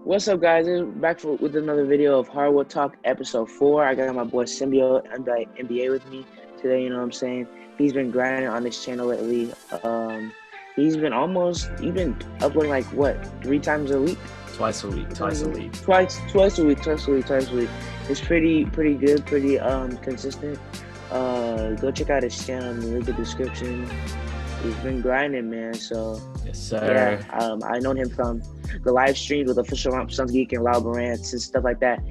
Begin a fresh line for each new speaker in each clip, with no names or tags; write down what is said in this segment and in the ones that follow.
What's up, guys? With another video of Hardwood Talk, Episode 4. I got my boy Symbiote NBA with me today. You know what I'm saying? He's been grinding on this channel lately. He's been uploading like what, 3 times a week?
Twice a week.
Twice a week. It's pretty good, pretty consistent. Go check out his channel in the link in the description. He's been grinding, man. So
yes, sir.
Yeah, I know him from the live streams with Official Romp, Sons Geek, and Loud Rants and stuff like that.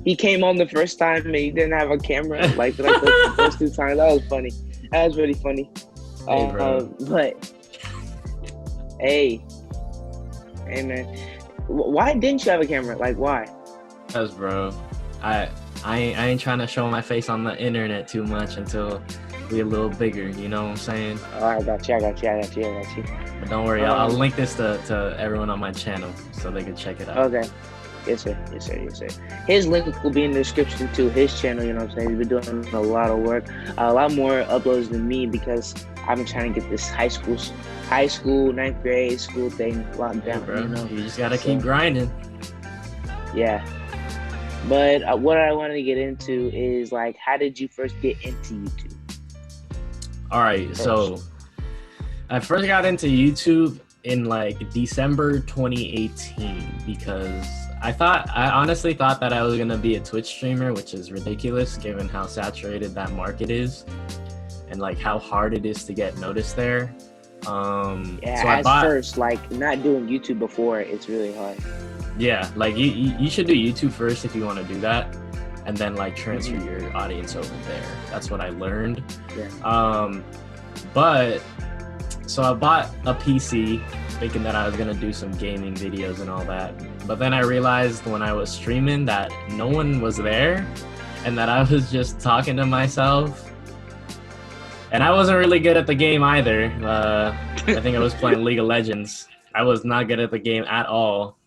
He came on the first time and he didn't have a camera like the first 2 times. That was funny. That was really funny.
Hey, bro.
But hey, man, why didn't you have a camera? Like, why?
Because, bro, I ain't trying to show my face on the internet too much until we a little bigger. You know what I'm saying?
Oh, I got you.
But don't worry, I'll link this to everyone on my channel so they can check it out.
Okay. Yes, sir. His link will be in the description to his channel. You know what I'm saying? He's been doing a lot of work, a lot more uploads than me because I've been trying to get this high school 9th grade school thing locked down.
Bro,
you know?
You just gotta keep grinding.
Yeah. But what I wanted to get into is, like, how did you first get into YouTube?
All right, so I first got into YouTube in like December 2018 because I honestly thought that I was gonna be a Twitch streamer, which is ridiculous given how saturated that market is and like how hard it is to get noticed there.
First, like, not doing YouTube before, it's really hard.
Yeah, like you should do YouTube first if you want to do that, and then like transfer your audience over there. That's what I learned.
Yeah.
But so I bought a PC thinking that I was gonna do some gaming videos and all that. But then I realized when I was streaming that no one was there and that I was just talking to myself. And I wasn't really good at the game either. I think I was playing League of Legends. I was not good at the game at all.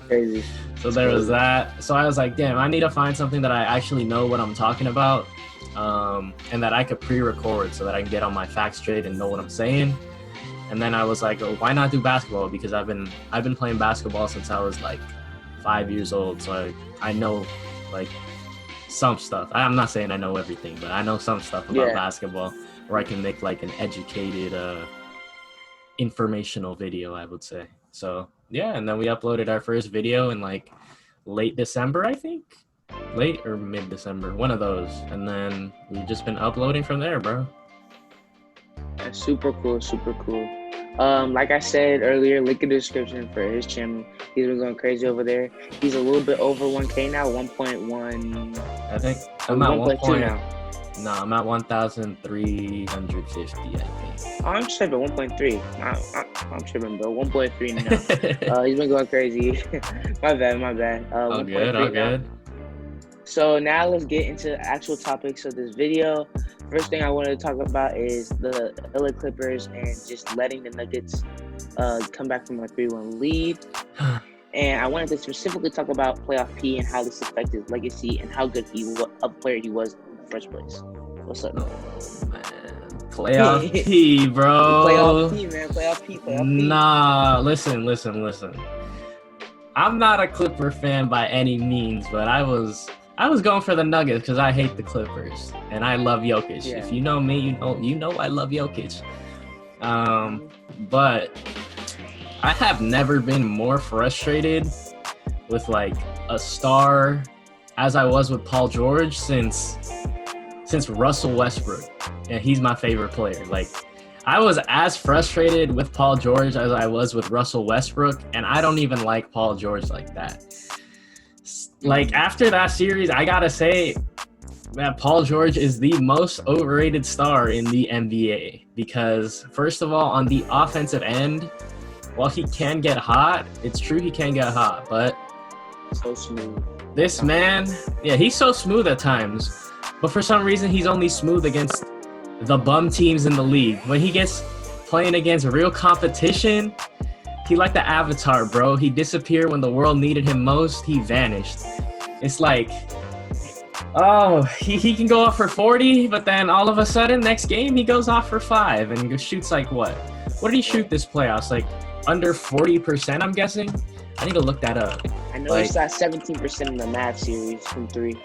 Crazy.
So there was that. So I was like, damn, I need to find something that I actually know what I'm talking about, and that I could pre-record so that I can get on my facts straight and know what I'm saying. And then I was like, oh, why not do basketball? Because I've been playing basketball since I was like 5 years old. So I know like some stuff. I'm not saying I know everything, but I know some stuff about basketball where I can make like an educated, informational video, I would say. So yeah, and then we uploaded our first video in like late December, I think. Late or mid-December, one of those. And then we've just been uploading from there, bro.
That's super cool. Like I said earlier, link in the description for his channel. He's been going crazy over there. He's a little bit over 1K now, 1.1.
I think I'm at
1.2 now.
No, I'm at 1,350, I think.
Oh, I'm tripping, 1.3. I'm tripping, bro. 1.3 now. He's been going crazy. My bad.
All good.
So now let's get into actual topics of this video. First thing I wanted to talk about is the LA Clippers and just letting the Nuggets come back from a 3-1 lead. And I wanted to specifically talk about Playoff P and how this affected his legacy and how good a player he was in the first place. What's up?
Oh, man. Playoff P, bro.
Playoff P, man. Playoff P.
Nah, listen. I'm not a Clipper fan by any means, but I was going for the Nuggets because I hate the Clippers and I love Jokic.
Yeah.
If you know me, you know I love Jokic. But I have never been more frustrated with like a star as I was with Paul George since Russell Westbrook, and he's my favorite player. Like, I was as frustrated with Paul George as I was with Russell Westbrook, and I don't even like Paul George like that. Like, after that series, I gotta say that Paul George is the most overrated star in the NBA because, first of all, on the offensive end, while he can get hot, it's true he can get hot, but
so smooth.
This man, yeah, he's so smooth at times, but for some reason, he's only smooth against the bum teams in the league. When he gets playing against real competition, he like the Avatar, bro. He disappeared when the world needed him most. He vanished. It's like, oh, he can go off for 40, but then all of a sudden, next game, he goes off for 5 and shoots like what? What did he shoot this playoffs? Like under 40%, I'm guessing. I need to look that up.
I know he shot 17% in the Mavs series from 3.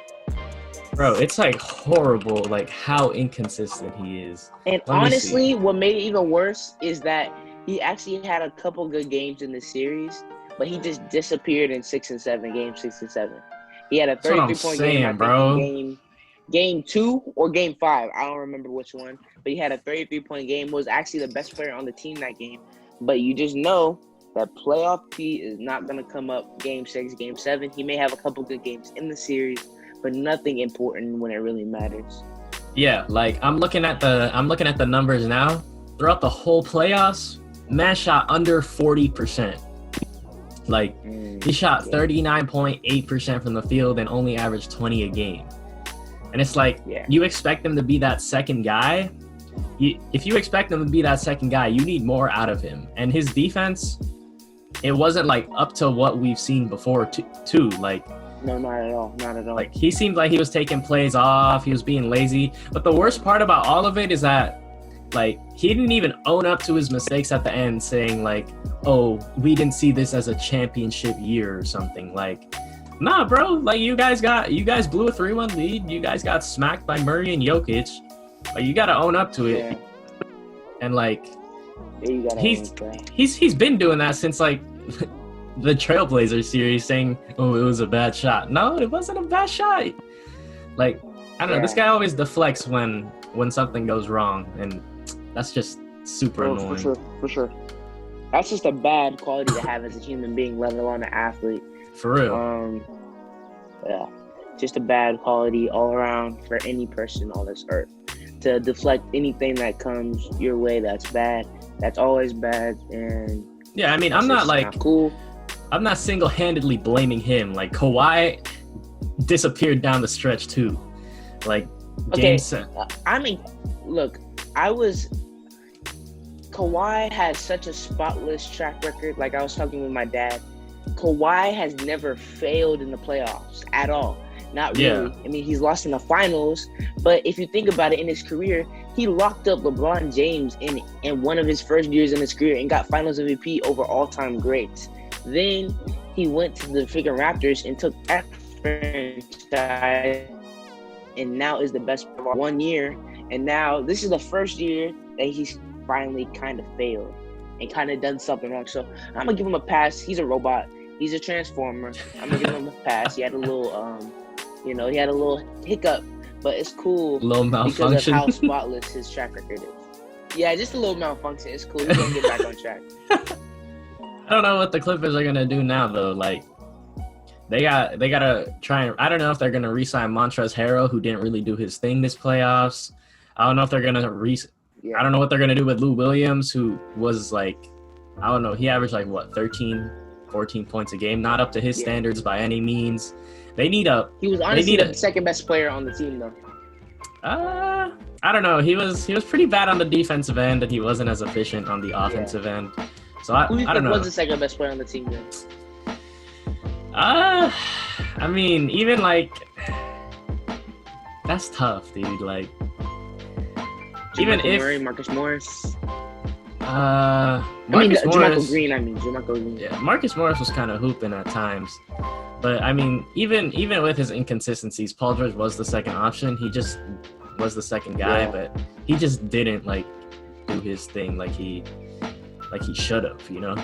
Bro, it's like horrible, like how inconsistent he is.
And honestly, what made it even worse is that he actually had a couple good games in the series, but he just disappeared in 6 and 7, game 6 and 7. He had a 33-point game, I think, in game 2 or game 5. I don't remember which one, but he had a 33-point game. Was actually the best player on the team that game. But you just know that playoff P is not going to come up game 6, game 7. He may have a couple good games in the series, but nothing important when it really matters.
Yeah, like I'm looking at the numbers now. Throughout the whole playoffs, man shot under 40%. Like he shot 39.8% from the field and only averaged 20 a game. And it's like you expect him to be that second guy. If you expect him to be that second guy, you need more out of him. And his defense, it wasn't like up to what we've seen before too. Like
no, not at all. Not at all.
Like he seemed like he was taking plays off. He was being lazy. But the worst part about all of it is that like he didn't even own up to his mistakes at the end, saying like, "Oh, we didn't see this as a championship year or something." Like, nah, bro. Like you guys blew a 3-1 lead. You guys got smacked by Murray and Jokic. Like you gotta own up to it.
Yeah.
And like
he's
been doing that since like the Trailblazers series, saying, "Oh, it was a bad shot." No, it wasn't a bad shot. Like I don't know. This guy always deflects when something goes wrong, and that's just super annoying.
For sure. That's just a bad quality to have as a human being, let alone an athlete.
For real.
Yeah, just a bad quality all around for any person on this earth. To deflect anything that comes your way that's bad, that's always bad. And
yeah, I mean, I'm not like
cool.
I'm not single-handedly blaming him. Like Kawhi disappeared down the stretch too. Like
I mean, look, Kawhi has such a spotless track record. Like I was talking with my dad, Kawhi has never failed in the playoffs at all. Not really. I mean, he's lost in the finals, but if you think about it, in his career, he locked up LeBron James in one of his first years in his career and got Finals MVP over all-time greats. Then he went to the freaking Raptors and took that franchise, and now is the best for 1 year. And now this is the first year that he's finally kind of failed and kind of done something wrong. So I'm gonna give him a pass. He's a robot. He's a transformer. I'm gonna give him a pass. He had a little, he had a little hiccup, but it's cool.
Little malfunction.
Because of how spotless his track record is. Yeah, just a little malfunction. It's cool. He's gonna get back on track.
I don't know what the Clippers are gonna do now though. Like they gotta try and I don't know if they're gonna re-sign Montrezl Harrell, who didn't really do his thing this playoffs. I don't know if they're gonna I don't know what they're gonna do with Lou Williams, who was like, I don't know, he averaged like what 13, 14 points a game, not up to his standards by any means. He was honestly the second best player on the team though.
I
don't know. He was pretty bad on the defensive end, and he wasn't as efficient on the offensive end. So I don't know.
Who was the second best player on the team then?
I mean, even like that's tough, dude. Like even if
Murray, Marcus Morris.
Marcus Morris.
JaMychal Green.
Yeah, Marcus Morris was kind of hooping at times. But I mean, even with his inconsistencies, Paul George was the second option. He just was the second guy, but he just didn't like do his thing like he should have, you know.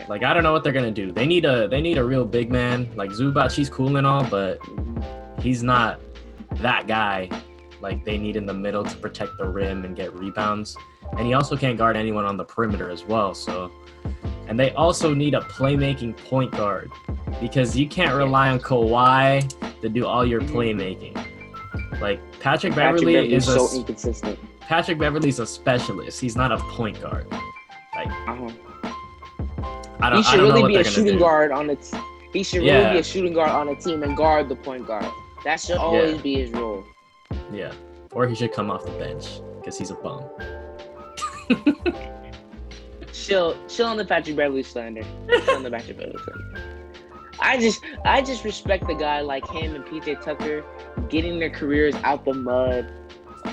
Like I don't know what they're gonna do. They need a real big man. Like Zubac, he's cool and all, but he's not that guy. Like they need in the middle to protect the rim and get rebounds, and he also can't guard anyone on the perimeter as well. So. And they also need a playmaking point guard because you can't rely on Kawhi to do all your playmaking. Like Patrick Beverley is
so inconsistent.
Patrick Beverley's a specialist. He's not a point guard. Like
he should really be a shooting guard on the team. He should really be a shooting guard on a team and guard the point guard. That should always be his role.
Yeah, or he should come off the bench because he's a bum.
Chill on the Patrick Beverley slander. I just respect the guy like him and PJ Tucker getting their careers out the mud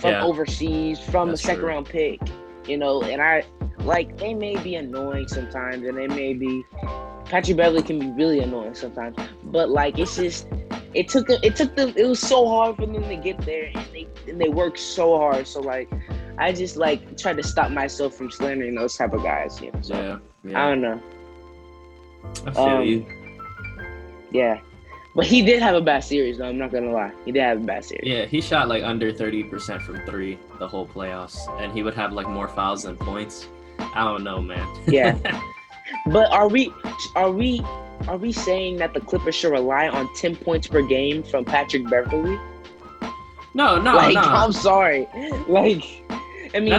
from overseas, from the second round pick. You know, and like they may be annoying sometimes, and they may be Patrick Beverly can be really annoying sometimes. But like it's just it took them. It was so hard for them to get there, and they worked so hard. So like I just like try to stop myself from slandering those type of guys. You know? So
Yeah.
I don't know.
I feel you.
Yeah. But he did have a bad series, though. I'm not gonna lie. He did have a bad series.
Yeah, he shot like under 30% from three the whole playoffs, and he would have like more fouls than points. I don't know, man.
Yeah. But are we saying that the Clippers should rely on 10 points per game from Patrick Beverly?
No.
I'm sorry. Like, I mean,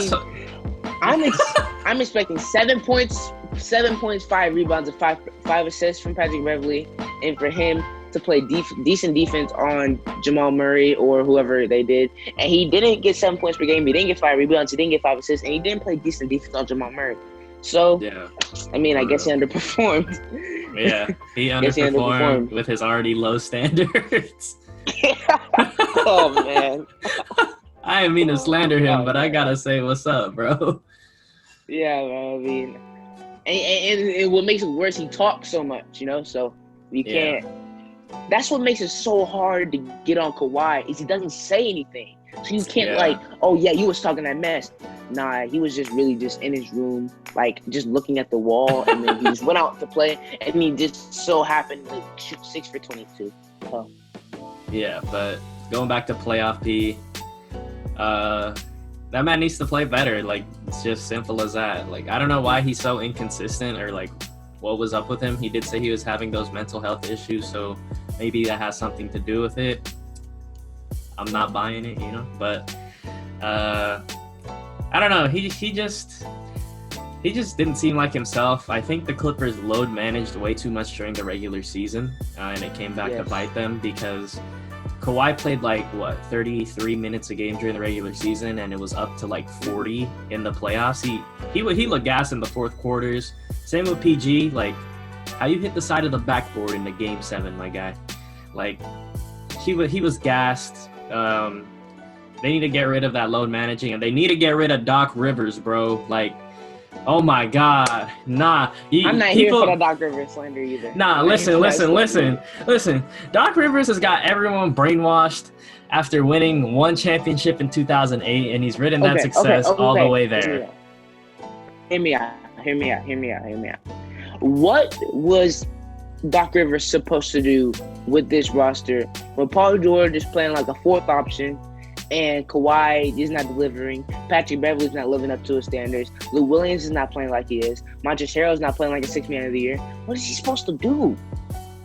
I'm expecting 7 points, 5 rebounds, and five assists from Patrick Beverly, and for him to play decent defense on Jamal Murray or whoever they did. And he didn't get 7 points per game. He didn't get 5 rebounds. He didn't get 5 assists. And he didn't play decent defense on Jamal Murray. So,
yeah.
I mean, I guess he underperformed.
Yeah, he underperformed with his already low standards.
Oh, man.
I didn't mean to slander him, but I gotta say what's up, bro.
Yeah, man, I mean, and what makes it worse, he talks so much, you know, so you can't. That's what makes it so hard to get on Kawhi is he doesn't say anything. So you can't like, oh yeah, you was talking that mess. Nah, he was just really just in his room, like just looking at the wall, and then he just went out to play, and he just so happened to shoot 6 for 22. Oh.
Yeah, but going back to playoff P, that man needs to play better. Like, it's just simple as that. Like, I don't know why he's so inconsistent or like what was up with him. He did say he was having those mental health issues, so maybe that has something to do with it. I'm not buying it, you know, but I don't know. He just didn't seem like himself. I think the Clippers load managed way too much during the regular season, and it came back to bite them because Kawhi played like 33 minutes a game during the regular season, and it was up to like 40 in the playoffs. He looked gas in the fourth quarters. Same with PG. Like, how you hit the side of the backboard in the game 7, my guy. Like, he was gassed. They need to get rid of that load managing, and they need to get rid of Doc Rivers, bro. Like, oh my God, nah.
I'm not here for the Doc Rivers slander either.
Nah, listen. Doc Rivers has got everyone brainwashed after winning one championship in 2008, and he's ridden that success all the way there.
Hear me out. What was Doc Rivers supposed to do with this roster when Paul George is playing like a fourth option and Kawhi is not delivering, Patrick Beverly's not living up to his standards, Lou Williams is not playing like he is, Montrezl Harrell's not playing like a 6th man of the year? What is he supposed to do?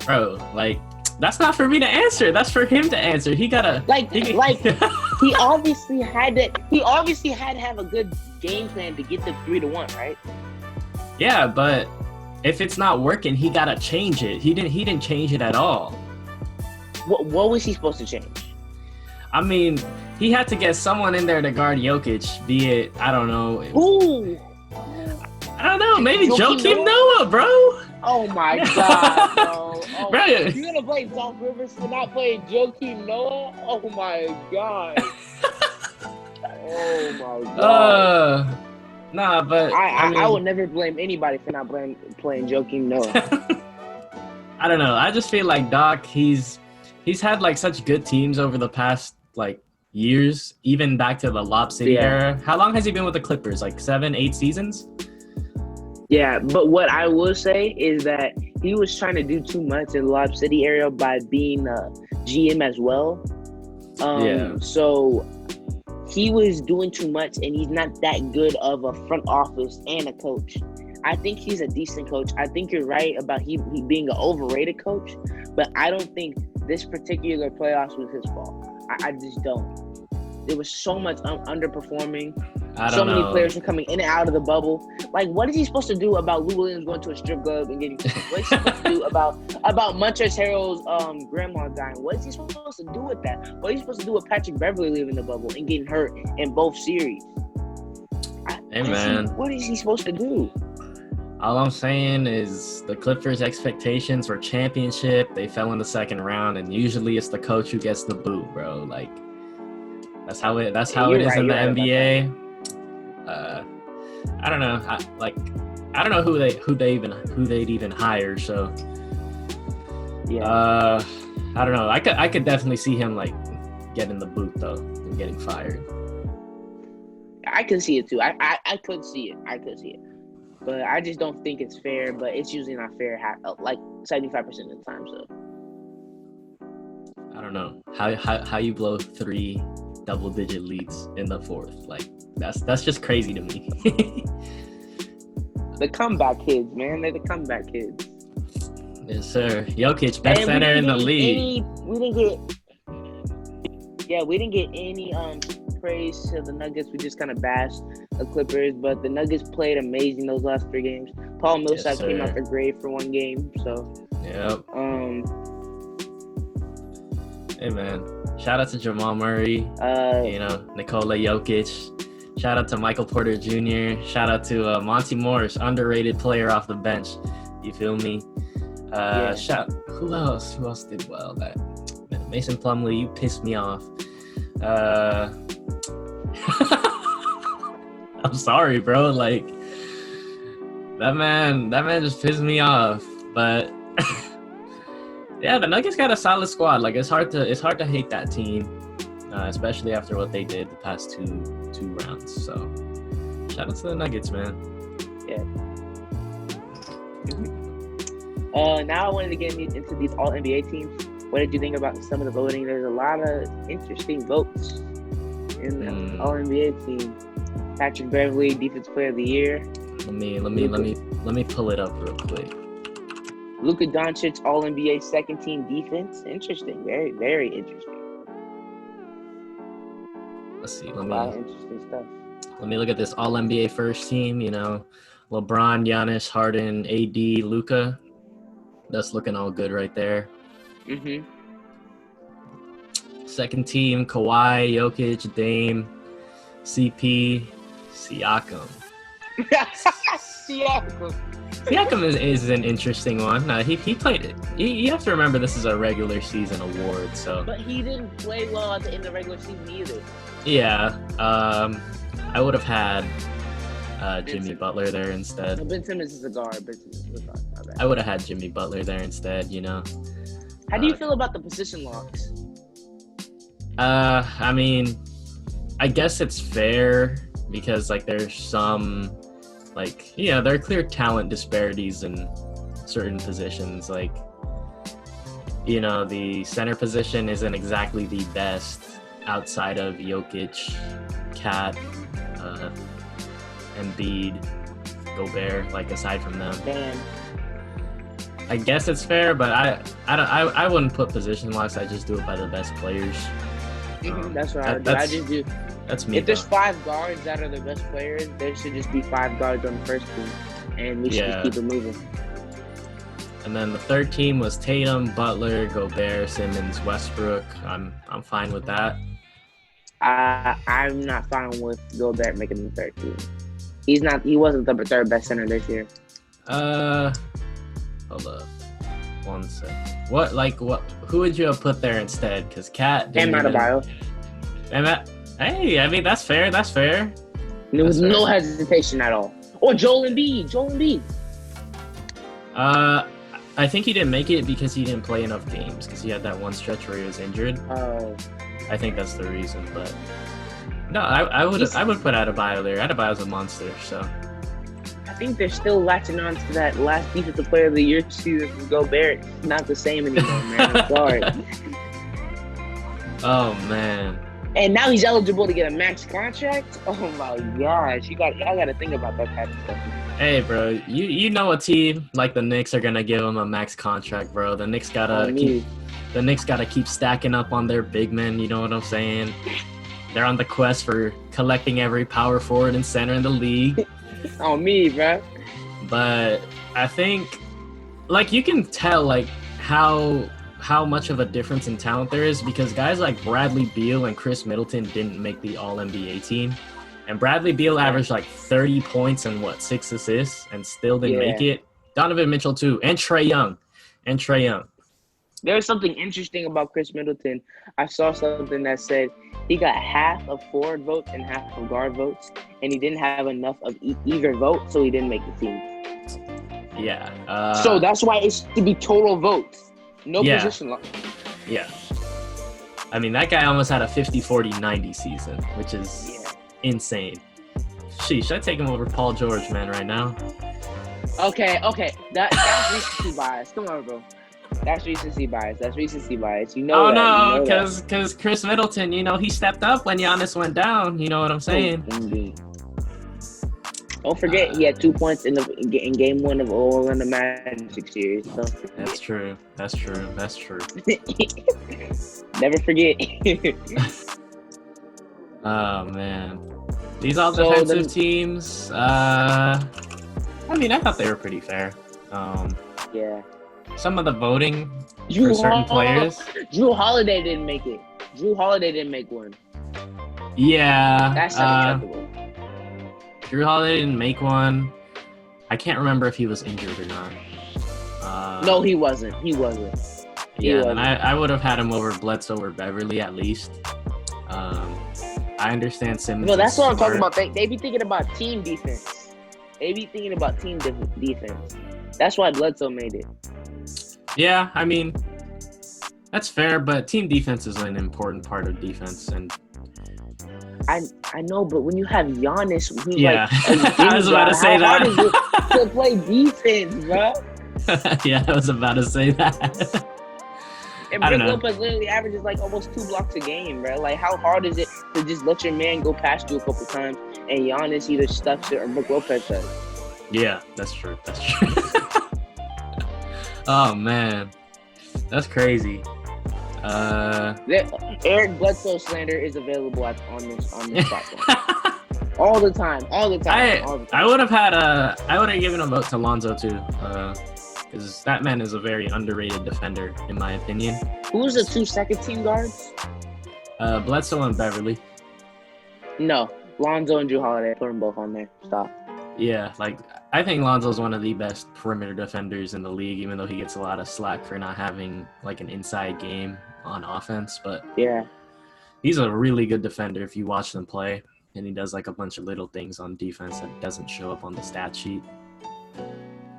Bro, like, that's not for me to answer. That's for him to answer. He gotta
he obviously had to have a good game plan to get the 3-1, right?
Yeah, but if it's not working, he gotta change it. He didn't change it at all.
What was he supposed to change?
I mean, he had to get someone in there to guard Jokic, be it, I don't know.
Ooh.
I don't know, maybe Joakim Noah, bro.
Oh my God, bro. Oh,
bro.
You're gonna blame Doc Rivers for not playing Joakim Noah? Oh my God. Oh my God.
Nah, but
I would never blame anybody for not playing Joakim Noah.
I don't know. I just feel like Doc, he's had like such good teams over the past like years, even back to the Lob City era. How long has he been with the Clippers? Like 7, 8 seasons? Yeah,
but what I will say is that he was trying to do too much in the Lob City area by being a GM as well. So he was doing too much, and he's not that good of a front office and a coach. I think he's a decent coach. I think you're right about he being an overrated coach, but I don't think this particular playoffs was his fault. I just don't. There was so much underperforming. So many players were coming in and out of the bubble. Like, what is he supposed to do about Lou Williams going to a strip club and getting? What is he supposed to do about Montrezl Harrell's grandma dying? What is he supposed to do with that? What is he supposed to do with Patrick Beverly leaving the bubble and getting hurt in both series? What is he supposed to do?
All I'm saying is the Clippers' expectations were championship. They fell in the second round, and usually it's the coach who gets the boot, bro. Like, that's how it is in the NBA. I don't know. I don't know who they'd even hire. So
Yeah.
I don't know. I could definitely see him like getting the boot though and getting fired.
I can see it too. I could see it. I could see it. But I just don't think it's fair. But it's usually not fair. Like 75% of the time. So
I don't know how you blow 3 double-digit leads in the fourth. Like that's just crazy to me.
the comeback kids, man. They're the comeback kids.
Yes, sir. Jokic, best center in the league.
We didn't get any praise to the Nuggets. We just kind of bashed the Clippers, but the Nuggets played amazing those last 3 games. Paul Millsap came out the grave for 1 game, so.
Yep. Hey man, shout out to Jamal Murray. Nikola Jokic. Shout out to Michael Porter Jr. Shout out to Monty Morris, underrated player off the bench. You feel me? Who else? Who else did well? That Mason Plumlee, you pissed me off. I'm sorry, bro. Like that man just pissed me off. But yeah, the Nuggets got a solid squad. Like it's hard to hate that team, especially after what they did the past two rounds. So shout out to the Nuggets, man.
Yeah. Now I wanted to get into these All NBA teams. What did you think about some of the voting? There's a lot of interesting votes in the All NBA team. Patrick Beverley, Defensive Player of the Year.
Let me pull it up real quick.
Luka Doncic, All NBA second team defense. Interesting, very very interesting.
Let's see.
A lot of interesting stuff.
Let me look at this All NBA first team. You know, LeBron, Giannis, Harden, AD, Luka. That's looking all good right there.
Mm-hmm.
Second team, Kawhi, Jokic, Dame, CP, Siakam. Siakam is an interesting one. He played it. You have to remember this is a regular season award, so.
But he didn't play well in the regular season either.
Yeah, I would have had Jimmy Butler there instead.
No, Ben Simmons is a guard.
I would have had Jimmy Butler there instead. You know.
How do you feel about the position locks?
I mean, I guess it's fair because like there's some there are clear talent disparities in certain positions. Like, you know, the center position isn't exactly the best outside of Jokic, Cat, Embiid, Gobert. Like aside from them,
Man.
I guess it's fair, but I wouldn't put position locks. I just do it by the best players.
That's what I do. I just do.
That's me.
If there's 5 guards that are the best players, there should just be 5 guards on the first team, and we should just keep it moving.
And then the third team was Tatum, Butler, Gobert, Simmons, Westbrook. I'm fine with that.
I'm not fine with Gobert making the third team. He wasn't the third best center this year.
Hold up. 1 second. Who would you have put there instead? Because Cat didn't
Adebayo.
Hey, I mean, that's fair.
There was no hesitation at all. Or Joel Embiid.
I think he didn't make it because he didn't play enough games because he had that one stretch where he was injured.
Oh.
I think that's the reason, but no, I would put Adebayo there. Adebayo's a monster, so.
I think they're still latching on to that last Defensive Player of the Year season from Gobert. It's not the same anymore, man. I'm sorry.
Oh man.
And now he's eligible to get a max contract. Oh my gosh, y'all got to think about that type of stuff.
Hey, bro, you know a team like the Knicks are gonna give him a max contract, bro. The Knicks gotta keep stacking up on their big men. You know what I'm saying? They're on the quest for collecting every power forward and center in the league.
On me, bro.
But I think, like, you can tell like how much of a difference in talent there is because guys like Bradley Beal and Chris Middleton didn't make the All-NBA team. And Bradley Beal averaged like 30 points and 6 assists and still didn't make it. Donovan Mitchell too, and Trae Young.
There's something interesting about Chris Middleton. I saw something that said he got half of forward votes and half of guard votes, and he didn't have enough of either vote, so he didn't make the team.
Yeah.
So that's why it's to be total votes, no position line.
Yeah. I mean, that guy almost had a 50-40-90 season, which is insane. Sheesh, I'd take him over Paul George, man, right now.
Okay. That's recency bias. Come on, bro. That's recency bias. You know
that.
No,
because Chris Middleton, he stepped up when Giannis went down. You know what I'm saying?
Indeed. Don't forget, he had 2 points in game 1 of Orlando Magic series. So.
That's true.
Never forget.
Oh man, these all defensive teams. I mean, I thought they were pretty fair.
Yeah.
Some of the voting for certain players.
Drew Holiday didn't make it. Drew Holiday didn't make one.
Yeah.
That's unacceptable.
Drew Holiday didn't make one. I can't remember if he was injured or not.
No, he wasn't.
And I would have had him over Bledsoe or Beverly at least. I understand Simmons.
No, that's what I'm talking about. They be thinking about team defense. That's why Bledsoe made it.
Yeah, I mean, that's fair, but team defense is an important part of defense, and
I know, but when you have Giannis, who's
I was about to say that.
How hard is it to play defense, bro?
Yeah, I was about to say that.
And Brook Lopez literally averages like almost 2 blocks a game, bro. Like, how hard is it to just let your man go past you a couple times and Giannis either stuffs it or Brook Lopez does?
Yeah, that's true. Oh man, that's crazy.
Eric Bledsoe slander is available on this platform. all the time.
I would have given a vote to Lonzo too, because that man is a very underrated defender in my opinion.
Who's the 2 second team guards?
Bledsoe and Beverly.
No, Lonzo and Drew Holiday. Put them both on there. Stop.
Yeah, I think Lonzo's one of the best perimeter defenders in the league, even though he gets a lot of slack for not having an inside game on offense. But
yeah,
he's a really good defender if you watch them play, and he does a bunch of little things on defense that doesn't show up on the stat sheet.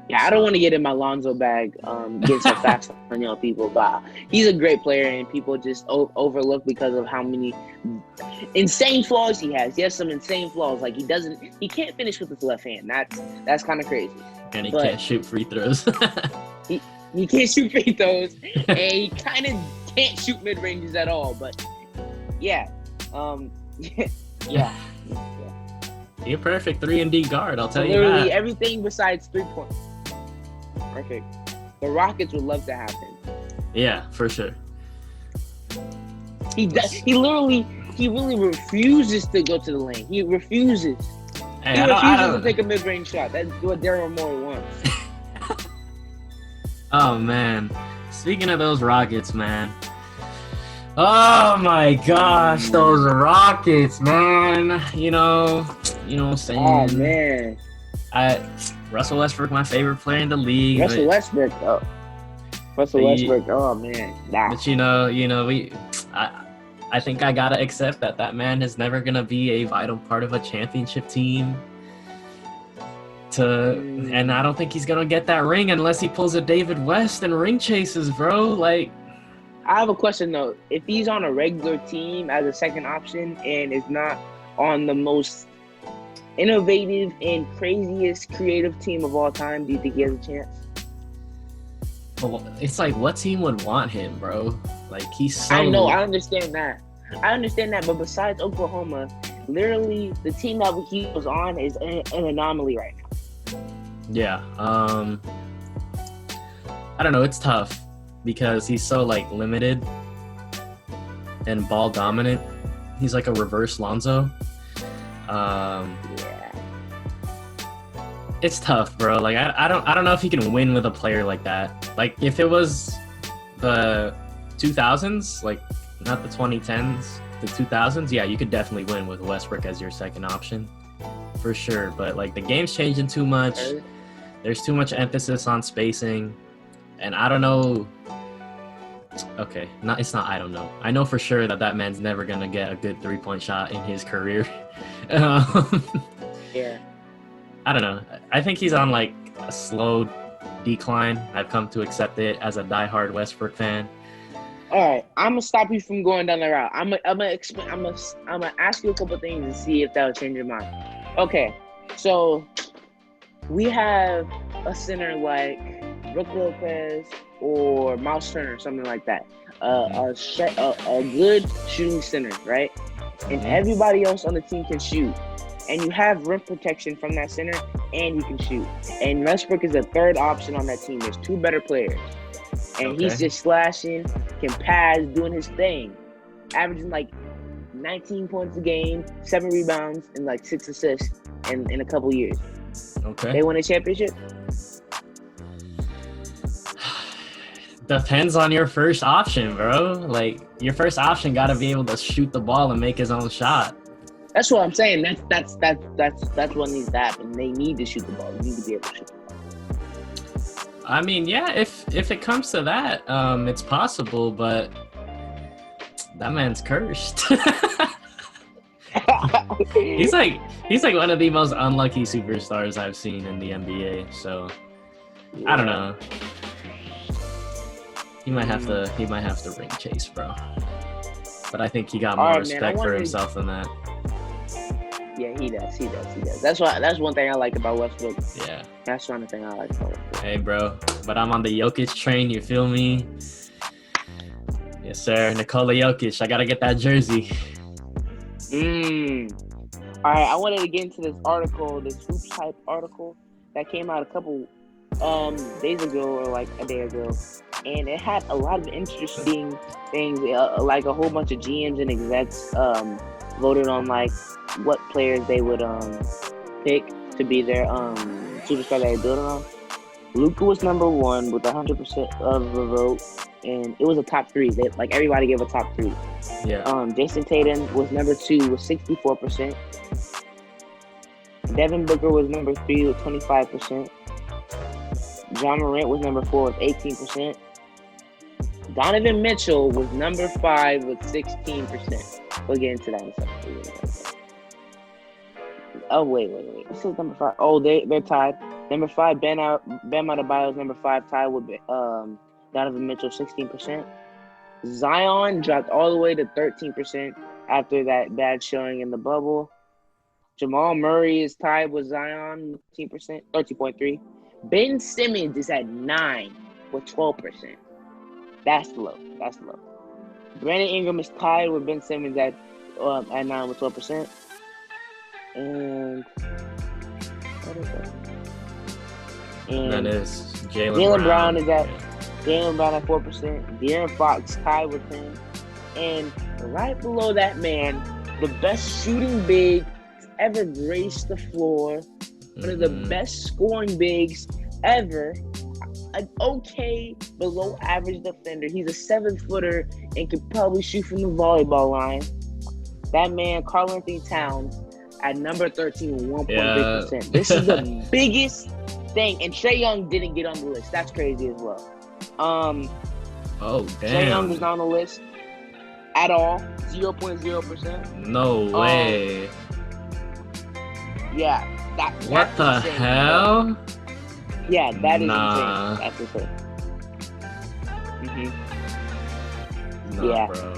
Yeah, I don't want to get in my Lonzo bag, get so fast on people, but he's a great player, and people just overlook because of how many insane flaws he has. He has some insane flaws, he can't finish with his left hand. That's kind of crazy.
And he can't shoot free throws.
he can't shoot free throws, and he kind of can't shoot mid ranges at all. But yeah, yeah.
You're a perfect 3-and-D guard, I'll tell you that.
Literally everything besides 3-point. Perfect. The Rockets would love to have him.
Yeah, for sure.
He really refuses to go to the lane. He refuses. He refuses to take a mid-range shot. That's what Daryl Morey wants.
Oh man. Speaking of those Rockets, man. Oh my gosh, those Rockets, man. You know what I'm saying?
Oh man.
Russell Westbrook, my favorite player in the league.
Russell Westbrook, oh man. Nah.
But I think I gotta accept that man is never gonna be a vital part of a championship team. And I don't think he's gonna get that ring unless he pulls a David West and ring chases, bro. I
have a question though. If he's on a regular team as a second option and is not on the most innovative and craziest creative team of all time, do you think he has a chance?
Well, it's what team would want him, bro? He's so...
I know, I understand that, but besides Oklahoma, literally the team that he was on is an anomaly right now.
Yeah. I don't know, it's tough because he's so limited and ball dominant. He's a reverse Lonzo. Yeah. It's tough, bro. I don't know if he can win with a player like that. If it was the 2000s, not the 2010s, the 2000s, yeah, you could definitely win with Westbrook as your second option, for sure. But the game's changing too much. There's too much emphasis on spacing, and I don't know Okay, it's not. I don't know. I know for sure that man's never gonna get a good 3-point shot in his career. um,
Yeah.
I don't know. I think he's on like a slow decline. I've come to accept it as a diehard Westbrook fan.
All right, I'm gonna stop you from going down the route. I'm gonna ask you a couple things and see if that'll change your mind. Okay, so we have a center like Brook Lopez or Miles Turner, something like that. A good shooting center, right? And everybody else on the team can shoot. And you have rim protection from that center, and you can shoot. And Westbrook is the third option on that team. There's two better players. And he's just slashing, can pass, doing his thing. Averaging like 19 points a game, 7 rebounds, and like 6 assists in a couple years.
Okay.
They won a championship?
Depends on your first option, bro. Like, your first option got to be able to shoot the ball and make his own shot.
That's what I'm saying. That's what needs to happen. They need to shoot the ball. They need to be able to shoot the ball.
I mean, yeah, if it comes to that, it's possible, but that man's cursed. he's like one of the most unlucky superstars I've seen in the NBA. So yeah. I don't know. He might have to ring chase, bro. But I think he got more respect for himself than that.
Yeah, he does. That's one thing I like about Westbrook.
Yeah.
That's one thing I like about Westbrook.
Hey, bro. But I'm on the Jokic train, you feel me? Yes, sir. Nikola Jokic. I gotta get that jersey.
All right, I wanted to get into this article, this Hoops Hype article that came out a couple days ago or like a day ago. And it had a lot of interesting things, like a whole bunch of GMs and execs voted on like what players they would pick to be their superstar that they're building on. Luka was number 1 with 100% of the vote, and it was a top 3. Like everybody gave a top 3.
Yeah.
Jason Tatum was number 2 with 64%. Devin Booker was number 3 with 25%. John Morant was number 4 with 18%. Donovan Mitchell was number 5 with 16%. We'll get into that in a second. Oh, wait. This is number 5. Oh, they're tied. Number 5, Bam Adebayo is number 5, tied with Donovan Mitchell, 16%. Zion dropped all the way to 13% after that bad showing in the bubble. Jamal Murray is tied with Zion, 13.3%. Ben Simmons is at 9 with 12%. That's low. Brandon Ingram is tied with Ben Simmons at 9 with 12%. And what is that? And
that is
Jaylen Brown is at Jaylen Brown at 4%. De'Aaron Fox tied with him. And right below that man, the best shooting big to ever grace the floor, one of the best scoring bigs ever, an okay below average defender. He's a 7-footer and could probably shoot from the volleyball line. That man, Karl-Anthony Towns, at number 13 with 1.3%. Yeah. This is the biggest thing. And Trae Young didn't get on the list. That's crazy as well.
Oh, damn.
Trae Young is not on the list at all. 0.0%.
No way.
Yeah.
What the
insane.
hell?
Yeah, that is insane. That's insane.
Nah, bro.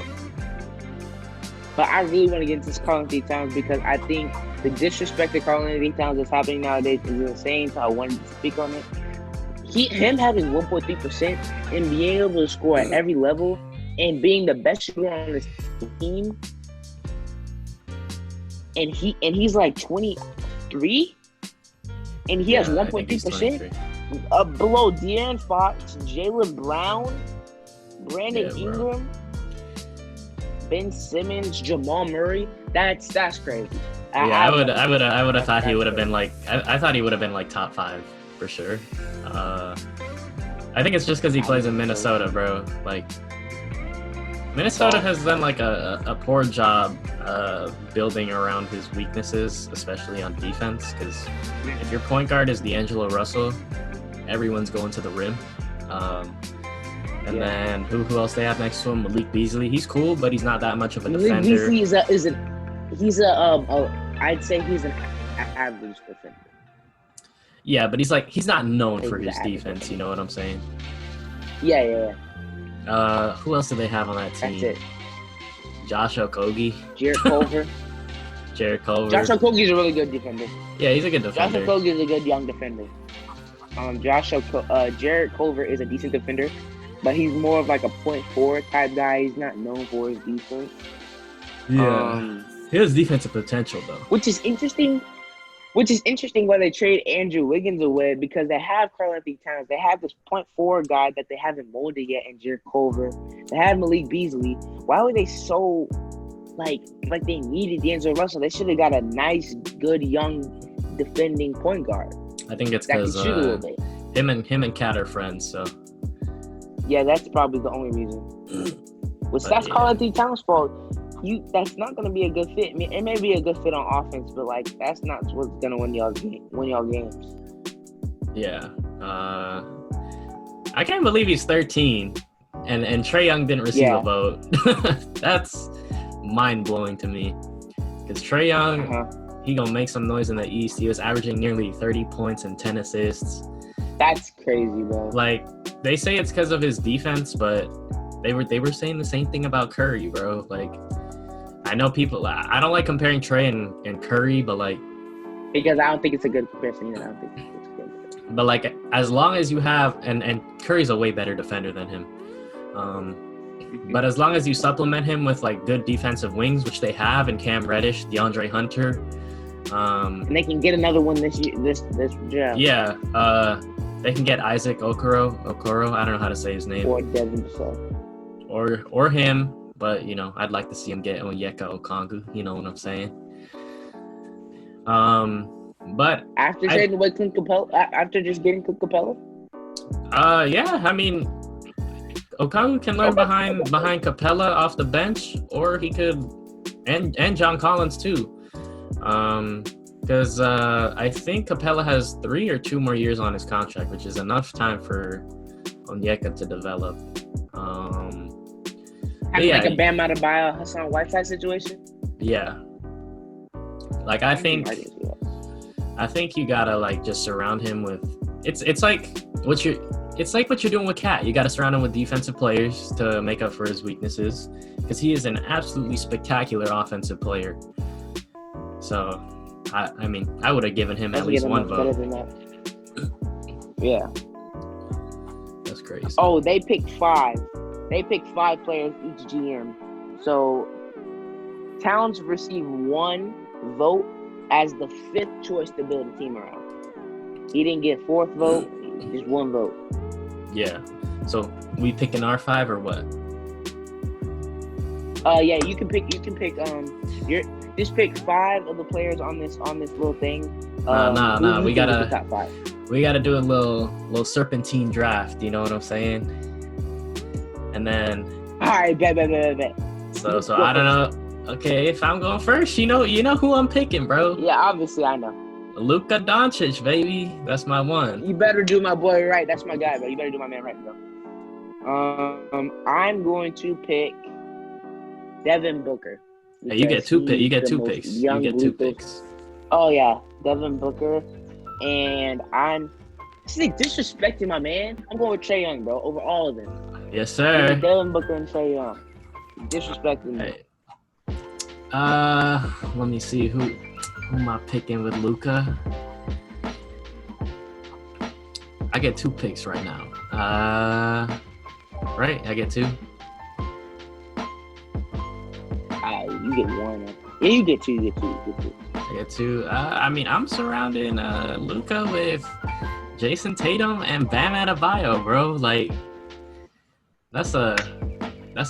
But I really want to get into this Karl-Anthony Towns because I think the disrespect that Karl-Anthony Towns is happening nowadays is insane. So I wanted to speak on it. Him having 1.3% and being able to score at every level and being the best shooter on this team, and he's like 23, and he has 1.3% below De'Aaron Fox, Jaylen Brown, Brandon Ingram, Ben Simmons, Jamal Murray. That's crazy.
I would have thought he would have been like I thought he would have been like top 5 for sure. I think it's just because he plays in Minnesota, bro. Like Minnesota has done like a poor job building around his weaknesses, especially on defense. Because if your point guard is D'Angelo Russell, everyone's going to the rim. And then who else they have next to him? Malik Beasley. He's cool, but he's not that much of a
Malik
defender.
Beasley I'd say he's an average defender.
Yeah, but he's not known for his defense. You know what I'm saying?
Yeah.
Who else do they have on that team?
That's it.
Josh Okogie.
Jarrett Culver. Josh Okogie's a really good defender.
Yeah, he's a good defender.
Josh Okogie is a good young defender. Jarrett Culver is a decent defender, but he's more of like a .4 type guy. He's not known for his defense.
Yeah. He has defensive potential though.
Which is interesting why they trade Andrew Wiggins away, because they have Karl-Anthony Towns. They have this .4 guy that they haven't molded yet in Jarrett Culver. They have Malik Beasley. Why were they so like they needed D'Angelo Russell? They should have got a nice, good, young defending point guard.
I think it's because him and Cat are friends, so
yeah, that's probably the only reason. That's Karl-Anthony Towns' fault. That's not going to be a good fit. I mean, it may be a good fit on offense, but like that's not what's going to win y'all games.
Yeah. I can't believe he's 13 and Trae Young didn't receive a vote. That's mind-blowing to me. Because Trae Young, he going to make some noise in the East. He was averaging nearly 30 points and 10 assists. That's
crazy, bro.
Like, they say it's because of his defense, but they were saying the same thing about Curry, bro. Like, I know I don't like comparing Trae and Curry, but like,
because I don't think it's a good comparison. I don't think it's good.
But like, as long as you have, and Curry's a way better defender than him. But as long as you supplement him with like good defensive wings, which they have in Cam Reddish, DeAndre Hunter,
and they can get another one this draft.
Yeah, they can get Isaac Okoro. I don't know how to say his name.
Or Devin Vassell.
Or him. But, I'd like to see him get Onyeka Okongwu. You know what I'm saying? But
after trading away Clint Capella, after just getting Clint Capella?
Yeah. I mean, Okongwu can learn behind Capella off the bench, or he could, and John Collins too. Because I think Capella has 3 or 2 more years on his contract, which is enough time for Onyeka to develop.
Like a Bam Adebayo, Hassan Whiteside situation.
Yeah, like I think you gotta like just surround him with. It's like what you're doing with Cat. You gotta surround him with defensive players to make up for his weaknesses, because he is an absolutely spectacular offensive player. So, I mean, I would have given him at least one vote.
Yeah,
that's crazy.
Oh, they picked 5. They picked 5 players each GM. So Towns received 1 vote as the 5th choice to build a team around. He didn't get 4th vote, just 1 vote.
Yeah. So we picking our 5 or what?
Yeah, you can pick just pick 5 of the players on this little thing.
Nah. We gotta
top 5.
We gotta do a little serpentine draft. You know what I'm saying? And then,
all right, bet.
So I don't know. Okay, if I'm going first, you know who I'm picking, bro.
Yeah, obviously I know.
Luka Doncic, baby. That's my one.
You better do my boy right. That's my guy, bro. You better do my man right, bro. I'm going to pick Devin Booker.
Hey, you get 2 picks. You get 2 picks. You get 2 picks.
Oh yeah, Devin Booker, and I'm disrespecting my man. I'm going with Trae Young, bro, over all of them.
Yes, sir.
Devin Booker and Trae Young. Disrespecting me.
Hey. Let me see who am I picking with Luka. I get 2 picks right now. Right? I get 2.
You get 1. Yeah, you get 2. You get 2.
I get 2. I mean, I'm surrounding Luka with Jason Tatum and Bam Adebayo, bro. Like, that's a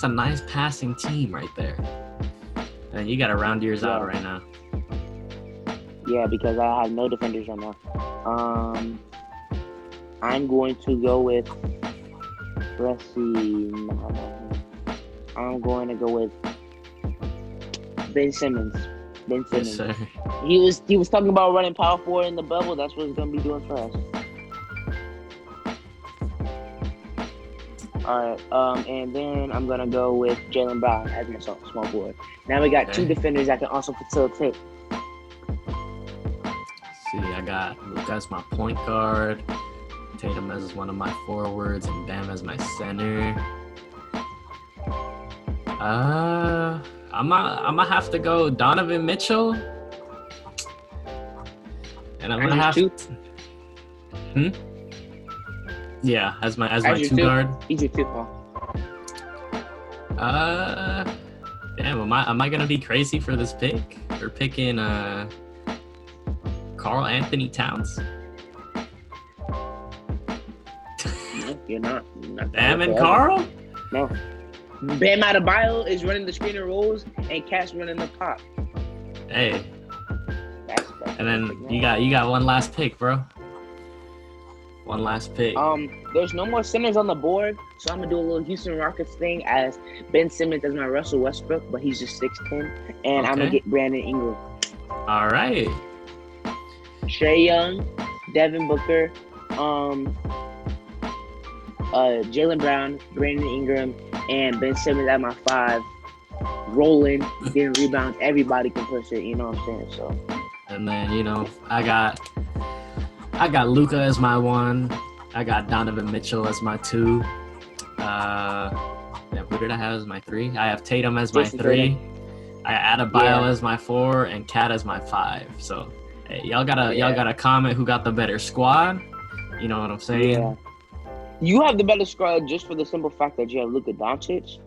nice passing team right there. And you got to round yours out right now.
Yeah, because I have no defenders right now. I'm going to go with. Let's see. I'm going to go with Ben Simmons.
Yes, sir.
He was talking about running power forward in the bubble. That's what he's going to be doing for us. All right. And then I'm gonna go with Jaylen Brown as my small forward. Now we got two defenders that can also facilitate.
See, I got Luka as my point guard, Tatum as one of my forwards, and Bam as my center. I'm gonna have to go Donovan Mitchell, and I'm gonna have to. Yeah, as my two guard.
He's your two, Paul.
Damn, am I gonna be crazy for this pick? We're picking Karl Anthony Towns.
No, you're not.
Bam and Karl?
No. Bam Adebayo is running the screen and rolls, and Cat's running the pop.
Hey.
That's
and then you got one last pick, bro. One last pick.
There's no more centers on the board, so I'm gonna do a little Houston Rockets thing as Ben Simmons as my Russell Westbrook, but he's just 6'10", and I'm gonna get Brandon Ingram.
All right.
Trae Young, Devin Booker, Jaylen Brown, Brandon Ingram, and Ben Simmons at my 5. Rolling, getting rebounds. Everybody can push it. You know what I'm saying? So.
And then I got Luka as my 1. I got Donovan Mitchell as my 2. Who did I have as my 3? I have Tatum as my 3. I got Adebayo as my 4 and Cat as my 5. So, hey, y'all gotta comment who got the better squad. You know what I'm saying?
Yeah. You have the better squad just for the simple fact that you have Luka Doncic.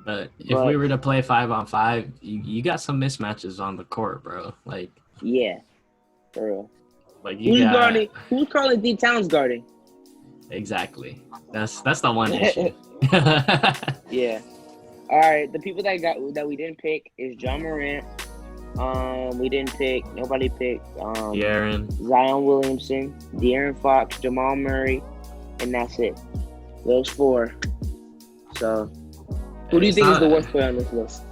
But if we were to play 5-on-5, you got some mismatches on the court, bro. Like,
yeah, for real.
Like
who's Karl D. Towns guarding?
Exactly. That's the one issue.
Yeah. All right. The people that we didn't pick is John Morant. Nobody picked Zion Williamson, De'Aaron Fox, Jamal Murray, and that's it. Those 4. So, who do you think is the worst player on this list?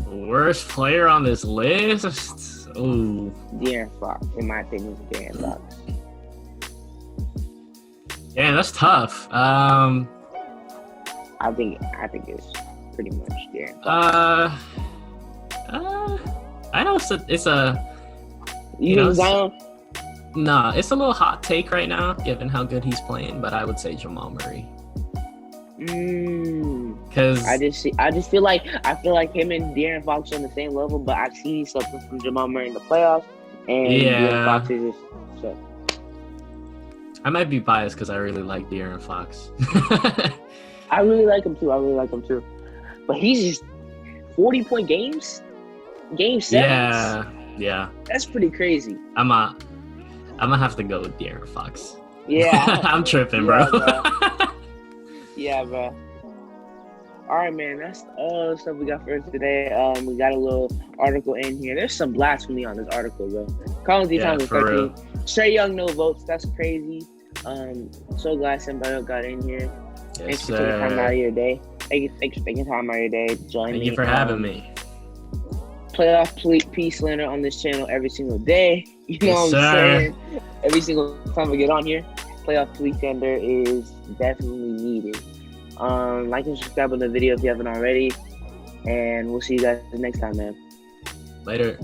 Worst player on this list? Ooh.
De'Aaron Fox, in my opinion, De'Aaron Fox.
Yeah, that's tough.
I think it's pretty much De'Aaron Fox.
I know it's a
Zion?
Nah, it's a little hot take right now, given how good he's playing. But I would say Jamal Murray. Because
I just feel like him and De'Aaron Fox are on the same level, but I see something from Jamal Murray in the playoffs, and De'Aaron Fox is just so.
I might be biased because I really like De'Aaron Fox.
I really like him too. But he's just 40-point games, game 7.
Yeah. That's
pretty crazy.
I'm gonna have to go with De'Aaron Fox.
Yeah,
I'm tripping, bro.
Yeah, bro. All right, man. That's all the stuff we got for us today. We got a little article in here. There's some blasphemy on this article, bro. Collins D. Thomas 13. Trae Young, no votes. That's crazy. So glad Symbiote got in here.
Yes,
Thanks for taking time out of your day. Thanks for taking time out of your day to join me.
Thank you for having me.
Playoff Peace Slander on this channel every single day. You know what I'm saying? Every single time we get on here, Playoff Peace Slander is definitely needed. Like and subscribe on the video if you haven't already. And we'll see you guys next time, man.
Later.